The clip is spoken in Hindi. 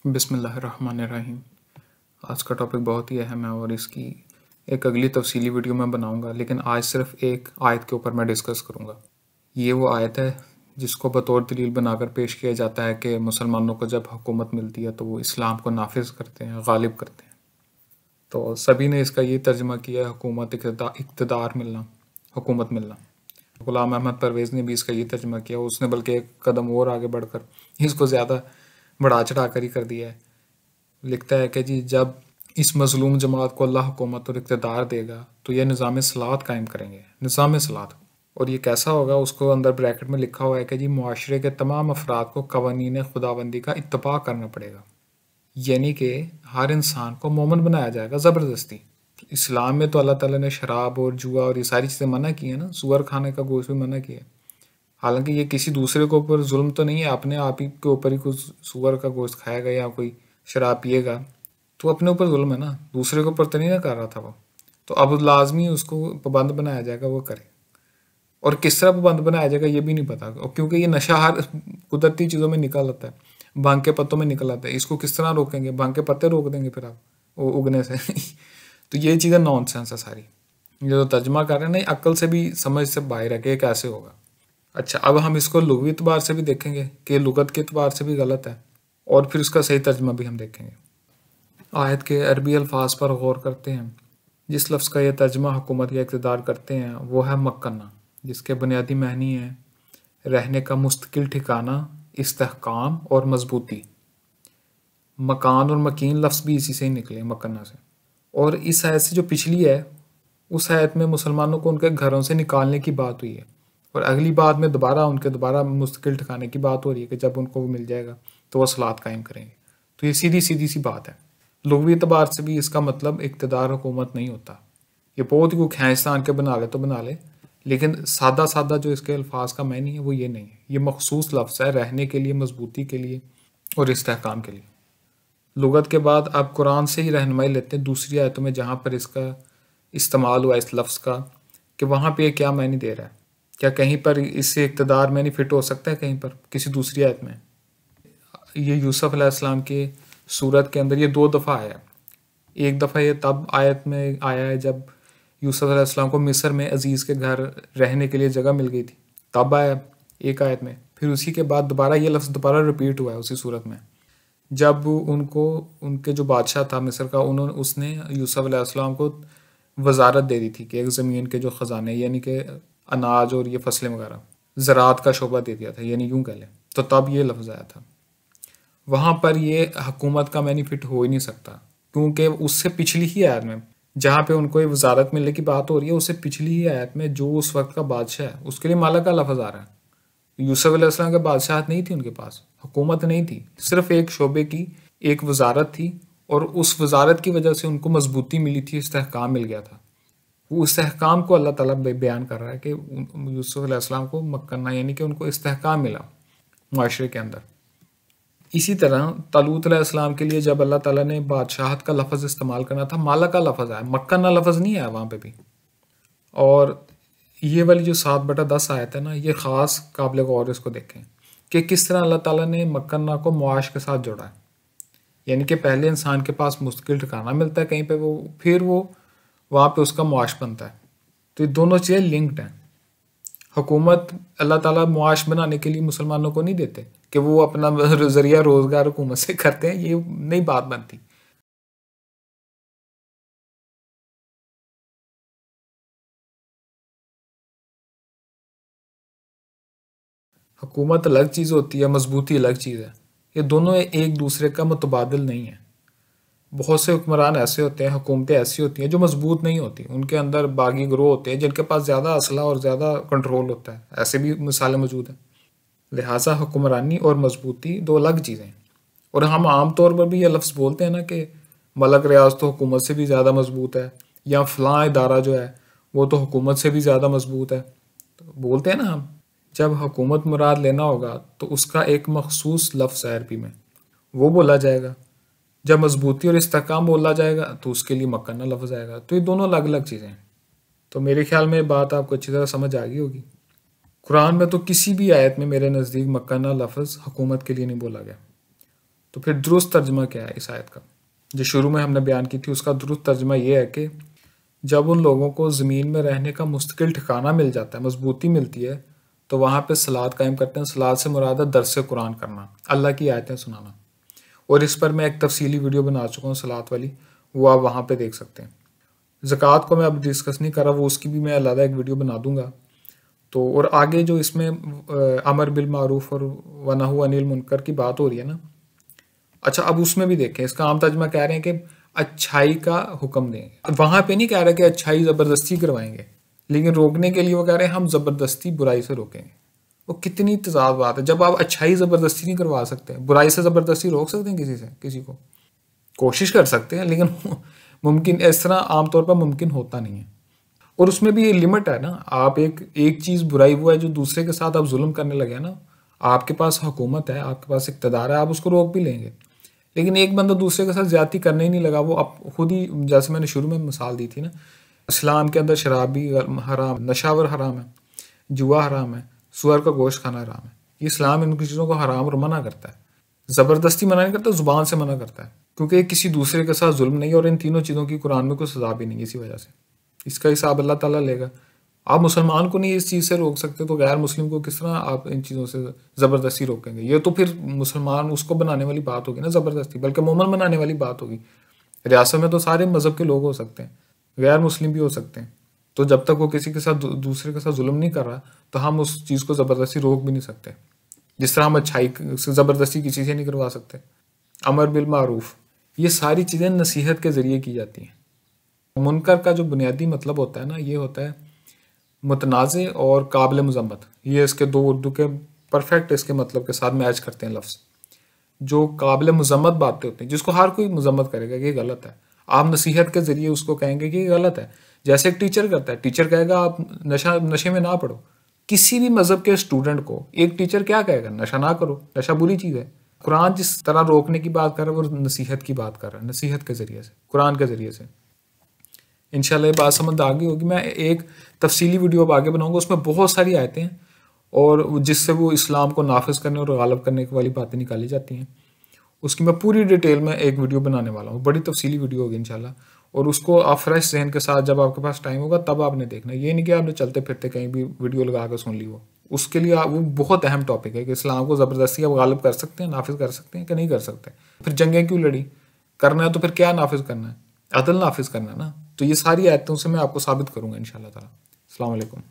बिस्मिल्लाहिर्रहमानिर्रहीम। आज का टॉपिक बहुत ही अहम है और इसकी एक अगली तफसीली वीडियो मैं बनाऊंगा, लेकिन आज सिर्फ एक आयत के ऊपर मैं डिस्कस करूंगा। ये वो आयत है जिसको बतौर दलील बनाकर पेश किया जाता है कि मुसलमानों को जब हुकूमत मिलती है तो वो इस्लाम को नाफिज करते हैं, गालिब करते हैं। तो सभी ने इसका ये तर्जमा किया है हुकूमत, इक़्तिदार मिलना, हुकूमत मिलना। गुलाम अहमद परवेज़ ने भी इसका ये तर्जमा किया, उसने बल्कि एक कदम और आगे बढ़कर इसको ज़्यादा बढ़ा चढ़ा कर ही कर दिया है। लिखता है कि जी जब इस मज़लूम जमात को अल्लाह हुकूमत और इक़्तिदार देगा तो यह निज़ाम सलात कायम करेंगे। निज़ाम सलात, और ये कैसा होगा उसको अंदर ब्रैकेट में लिखा हुआ है कि जी मुआशरे के तमाम अफराद को कवानीन खुदाबंदी का इत्तबा करना पड़ेगा, यानी कि हर इंसान को मोमिन बनाया जाएगा ज़बरदस्ती। इस्लाम में तो अल्लाह ताला ने शराब और जुआ और ये सारी चीज़ें मना की है ना, सुअर खाने का गोश्त भी मना किया है। हालांकि ये किसी दूसरे के ऊपर जुल्म तो नहीं है, अपने आप ही के ऊपर ही कुछ सुअर का गोश्त खाएगा या कोई शराब पिएगा तो अपने ऊपर जुल्म है ना, दूसरे के ऊपर तो नहीं ना कर रहा था वो। तो अब लाजमी उसको पाबंद बनाया जाएगा वो करे, और किस तरह पाबंद बनाया जाएगा ये भी नहीं पता, क्योंकि ये नशा हर कुदरती चीज़ों में निकल आता है, भांग के पत्तों में निकल आता है। इसको किस तरह रोकेंगे? भांग के पत्ते रोक देंगे फिर आप उगने से तो ये चीज़ें नॉनसेंस है सारी। ये जो तर्जमा कर रहे हैं ना, अक्ल से भी समझ से बाहर है कि कैसे होगा। अच्छा, अब हम इसको लुग़वी एतबार से भी देखेंगे कि लुगत के एतबार से भी गलत है, और फिर उसका सही तर्जमा भी हम देखेंगे। आयत के अरबी अल्फाज पर गौर करते हैं। जिस लफ्ज़ का यह तर्जमा हुकूमत या इक़्तिदार करते हैं वो है मक्कना, जिसके बुनियादी मानी है रहने का मुस्तकिल ठिकाना, इस्तेहकाम और मजबूती। मकान और मकीन लफ्ज़ भी इसी से ही निकले, मक्कना से। और इस आयत से जो पिछली है उस आयत में मुसलमानों को उनके घरों से निकालने की बात हुई है, और अगली बात में दोबारा मुस्तकिल ठिकाने की बात हो रही है कि जब उनको वो मिल जाएगा तो वह सलात कायम करेंगे। तो ये सीधी सीधी सी बात है। लुग़वी एतबार से भी इसका मतलब इक़्तिदार हुकूमत नहीं होता। ये बहुत ही को खींचतान के बना ले तो बना ले, लेकिन सादा सादा जो इसके अल्फाज का मैनी है वो ये नहीं है। ये मखसूस लफ्ज़ है रहने के लिए, मजबूती के लिए और इस्तेहकाम के लिए। लुगत के बाद अब कुरान से ही रहनुमाई लेते हैं दूसरी आयतों में जहाँ पर इसका इस्तेमाल हुआ इस लफ्ज़ का, कि वहाँ पे क्या मैनी दे रहा है। क्या कहीं पर इससे इक़्तिदार मैनी फिट हो सकता है कहीं पर किसी दूसरी आयत में? ये यूसुफ अलैहिस्सलाम के सूरत के अंदर ये 2 दफ़ा आया। एक दफ़ा ये तब आयत में आया है जब यूसुफ अलैहिस्सलाम को मिस्र में अजीज़ के घर रहने के लिए जगह मिल गई थी, तब आया एक आयत में। फिर उसी के बाद दोबारा ये लफ्ज़ दोबारा रिपीट हुआ है उसी सूरत में, जब उनको उनके जो बादशाह था मिस्र का उसने यूसुफ अलैहिस्सलाम को वजारत दे दी थी कि एक ज़मीन के जो ख़जाने यानी कि अनाज और ये फसलें वगैरह ज़राअत का शोबा दे दिया था, यानी यूँ कह लें। तो तब ये लफ्ज़ आया था। वहाँ पर ये हुकूमत का बेनिफिट हो ही नहीं सकता, क्योंकि उससे पिछली ही आयत में जहाँ पे उनको ये वजारत मिलने की बात हो रही है, उससे पिछली ही आयत में जो उस वक्त का बादशाह है उसके लिए मालिक का लफ्ज़ आ रहा है। यूसुफ अलैहिस्सलाम के बादशाहत नहीं थी, उनके पास हुकूमत नहीं थी, सिर्फ एक शोबे की एक वजारत थी, और उस वजारत की वजह से उनको मजबूती मिली थी, इस्तेहकाम मिल गया था। वो इस्तेहकाम को अल्लाह ताला बयान कर रहा है कि यूसुफ अलैहिस्सलाम को मक्कना यानी कि उनको इस्तेहकाम मिला माशरे के अंदर। इसी तरह तालूत अलैहिस्सलाम के लिए जब अल्लाह ताला ने बादशाहत का लफ्ज़ इस्तेमाल करना था, माला का लफ्ज़ आया, मक्कना लफ्ज़ नहीं आया वहाँ पे भी। और ये वाली जो 7/10 आयत है ना, ये ख़ास काबिल गौर इसको देखें कि किस तरह अल्लाह ताला ने मक्कना को मुआश के साथ जोड़ा है। यानी कि पहले इंसान के पास मुस्तकिल ठिकाना मिलता है कहीं पे, वो फिर वो वहाँ पे उसका मुआश बनता है। तो ये दोनों चीज़ें लिंक्ड हैं। हुकूमत अल्लाह ताला मुआश बनाने के लिए मुसलमानों को नहीं देते कि वो अपना ज़रिया रोज़गार हुकूमत से करते हैं, ये नहीं बात बनती। हुकूमत अलग चीज़ होती है, मजबूती अलग चीज़ है। ये दोनों एक दूसरे का मुतबादिल नहीं है। बहुत से हुक्मरान ऐसे होते हैं, हुकूमतें ऐसी होती हैं जो मजबूत नहीं होती, उनके अंदर बागी ग्रोह होते हैं जिनके पास ज़्यादा असला और ज़्यादा कंट्रोल होता है। ऐसे भी मिसालें मौजूद हैं। लिहाजा हुक्मरानी और मजबूती दो अलग चीज़ें हैं। और हम आम तौर पर भी ये लफ्ज़ बोलते हैं ना कि मलक रियाज तो हुकूमत से भी ज़्यादा मजबूत है, या फ़लाँ इदारा जो है वो तो हुकूमत से भी ज़्यादा मजबूत है, तो बोलते हैं ना हम। जब हुकूमत मुराद लेना होगा तो उसका एक मखसूस लफ्ज़ है अरबी में, वो बोला जाएगा। जब मजबूती और इस्तेहकाम बोला जाएगा तो उसके लिए मक्कना लफ्ज़ आएगा। तो ये दोनों अलग अलग चीज़ें हैं। तो मेरे ख्याल में बात आपको अच्छी तरह समझ आ गई होगी। कुरान में तो किसी भी आयत में मेरे नज़दीक मक्कना लफ्ज़ हुकूमत के लिए नहीं बोला गया। तो फिर दुरुस्त तर्जमा क्या है इस आयत का, जो शुरू में हमने बयान की थी, उसका दुरुस्त तर्जमा ये है कि जब उन लोगों को ज़मीन में रहने का मुस्तकिल ठिकाना मिल जाता है, मजबूती मिलती है, तो वहाँ पे सलात कायम करते हैं। सलात से मुराद है दर्स कुरान करना, अल्लाह की आयतें सुनाना। और इस पर मैं एक तफसीली वीडियो बना चुका हूँ सलात वाली, वो आप वहाँ पे देख सकते हैं। ज़कात को मैं अब डिस्कस नहीं कर रहा, वो उसकी भी मैं अलग एक वीडियो बना दूंगा। तो और आगे जो इसमें अमर बिल मारूफ और वनहु अनिल मुनकर की बात हो रही है ना, अच्छा अब उसमें भी देखें, इसका आम तर्जमा कह रहे हैं कि अच्छाई का हुक्म देंगे। वहां पे नहीं कह रहे कि अच्छाई ज़बरदस्ती करवाएंगे, लेकिन रोकने के लिए वो कह रहे हैं हम ज़बरदस्ती बुराई से रोकेंगे। वो कितनी तजाद बात है, जब आप अच्छाई ज़बरदस्ती नहीं करवा सकते, बुराई से ज़बरदस्ती रोक सकते हैं किसी को कोशिश कर सकते हैं, लेकिन मुमकिन इस तरह आमतौर पर मुमकिन होता नहीं है। और उसमें भी ये लिमिट है ना, आप एक चीज़ बुराई वो है जो दूसरे के साथ आप जुल्म करने लगे ना, आपके पास हुकूमत है, आपके पास इक़्तिदार है, आप उसको रोक भी लेंगे। लेकिन एक बंदा दूसरे के साथ ज्यादती करने ही नहीं लगा, वो अब खुद ही, जैसे मैंने शुरू में मिसाल दी थी ना, इस्लाम के अंदर शराब भी हराम, नशावर हराम है, जुआ हराम है, सुअर का गोश्त खाना हराम है। ये इस्लाम इन चीज़ों को हराम और मना करता है, ज़बरदस्ती मना नहीं करता, ज़ुबान से मना करता है, क्योंकि ये किसी दूसरे के साथ जुल्म नहीं है और इन तीनों चीज़ों की कुरान में कोई सजा भी नहीं है। इसी वजह से इसका हिसाब अल्लाह ताला लेगा। आप मुसलमान को नहीं इस चीज़ से रोक सकते, तो गैर मुस्लिम को किस तरह आप इन चीज़ों से ज़बरदस्ती रोकेंगे? ये तो फिर मुसलमान उसको बनाने वाली बात होगी ना ज़बरदस्ती, बल्कि मोमन बनाने वाली बात होगी। रियासत में तो सारे मज़हब के लोग हो सकते हैं, गैर मुस्लिम भी हो सकते हैं। तो जब तक वो किसी के साथ दूसरे के साथ जुल्म नहीं कर रहा, तो हम उस चीज़ को ज़बरदस्ती रोक भी नहीं सकते। जिस तरह हम अच्छाई से ज़बरदस्ती किसी से नहीं करवा सकते। अमर बिल मारूफ, ये सारी चीज़ें नसीहत के ज़रिए की जाती हैं। मुनकर का जो बुनियादी मतलब होता है ना, ये होता है मुतनाज़े और काबिल मज़म्मत। ये इसके दो उर्दू के परफेक्ट इसके मतलब के साथ मैच करते हैं लफ्ज़। जो काबिल मज़म्मत बातें होती हैं, जिसको हर कोई मज़म्मत करेगा कि ये गलत है, आप नसीहत के ज़रिए उसको कहेंगे कि ये गलत है। जैसे एक टीचर करता है, टीचर कहेगा आप नशे में ना पढ़ो। किसी भी मज़हब के स्टूडेंट को एक टीचर क्या कहेगा? नशा ना करो, नशा बुरी चीज़ है। कुरान जिस तरह रोकने की बात कर रहा है, वो नसीहत की बात कर रहा है, नसीहत के ज़रिए से, कुरान के ज़रिए से। इंशाल्लाह ये बात समझ आ गई होगी। मैं एक तफसीली वीडियो अब आगे बनाऊंगा, उसमें बहुत सारी आयतें हैं और जिससे वो इस्लाम को नाफिज करने और गालब करने वाली बातें निकाली जाती हैं। उसकी मैं पूरी डिटेल में एक वीडियो बनाने वाला हूँ, बड़ी तफसीली वीडियो होगी इंशाल्लाह। और उसको आप फ्रेश जहन के साथ, जब आपके पास टाइम होगा तब आपने देखना, ये नहीं कि आपने चलते फिरते कहीं भी वीडियो लगा कर सुन ली। वो उसके लिए वो बहुत अहम टॉपिक है कि इस्लाम को ज़बरदस्ती आप गालब कर सकते हैं, नाफिज कर सकते हैं कि नहीं कर सकते। फिर जंगें क्यों लड़ी? करना है तो फिर क्या नाफिज करना है? अदल नाफिज करना है ना। तो ये सारी आयतों से मैं आपको साबित करूंगा इंशाल्लाह ताला। अस्सलाम वालेकुम।